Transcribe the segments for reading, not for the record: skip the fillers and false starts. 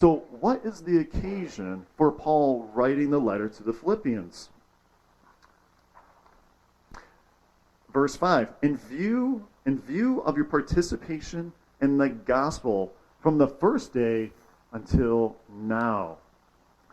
So what is the occasion for Paul writing the letter to the Philippians? Verse 5, in view of your participation in the gospel from the first day until now.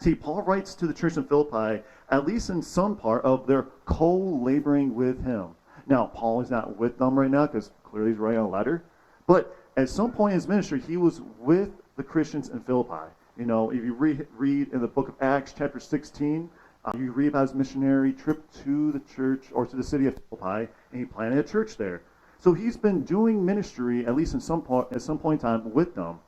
See, Paul writes to the church in Philippi, at least in some part, of their co-laboring with him. Now, Paul is not with them right now because clearly he's writing a letter. But at some point in his ministry, he was with the Christians in Philippi. You know, if you read in the book of Acts, chapter 16, you read about his missionary trip to the church, or to the city of Philippi, and he planted a church there. So he's been doing ministry, at least at some point in time, with them.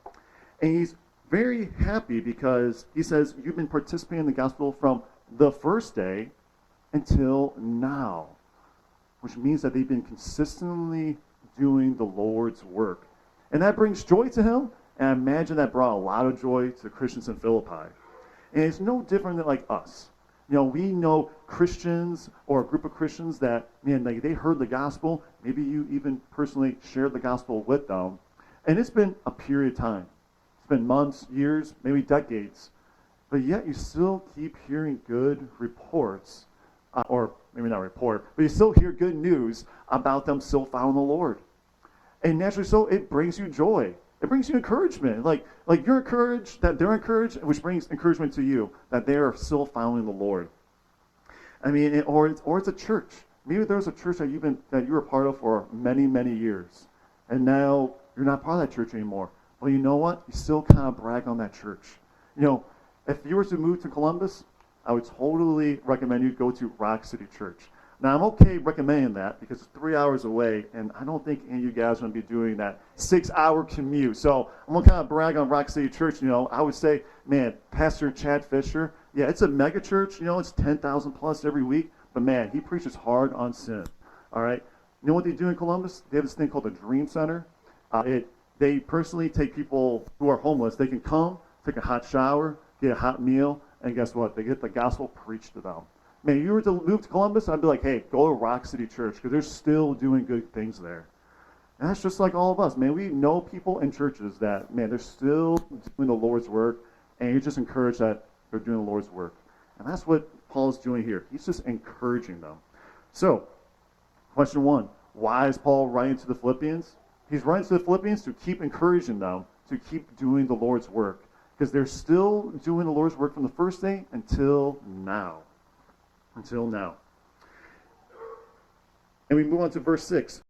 And he's very happy because he says, you've been participating in the gospel from the first day until now, which means that they've been consistently doing the Lord's work. And that brings joy to him, and I imagine that brought a lot of joy to the Christians in Philippi. And it's no different than like us. You know, we know Christians or a group of Christians that, man, like they heard the gospel. Maybe you even personally shared the gospel with them. And it's been a period of time. It's been months, years, maybe decades. But yet you still keep hearing good reports, or maybe not report, but you still hear good news about them still following the Lord. And naturally so, it brings you joy. It brings you encouragement. Like you're encouraged, that they're encouraged, which brings encouragement to you, that they are still following the Lord. I mean, or it's a church. Maybe there's a church that you were a part of for many, many years. And now you're not part of that church anymore. Well, you know what? You still kind of brag on that church. You know, if you were to move to Columbus, I would totally recommend you go to Rock City Church. Now, I'm okay recommending that because it's 3 hours away, and I don't think any of you guys are going to be doing that 6-hour commute. So I'm going to kind of brag on Rock City Church. You know, I would say, man, Pastor Chad Fisher, yeah, it's a mega church. You know, it's 10,000 plus every week. But, man, he preaches hard on sin. All right? You know what they do in Columbus? They have this thing called the Dream Center. They personally take people who are homeless. They can come, take a hot shower, get a hot meal, and guess what? They get the gospel preached to them. Man, if you were to move to Columbus, I'd be like, hey, go to Rock City Church because they're still doing good things there. And that's just like all of us. Man, we know people in churches that, man, they're still doing the Lord's work, and you're just encouraged that they're doing the Lord's work. And that's what Paul's doing here. He's just encouraging them. So, question 1, why is Paul writing to the Philippians? He's writing to the Philippians to keep encouraging them, to keep doing the Lord's work, because they're still doing the Lord's work from the first day until now. Until now. And we move on to verse 6.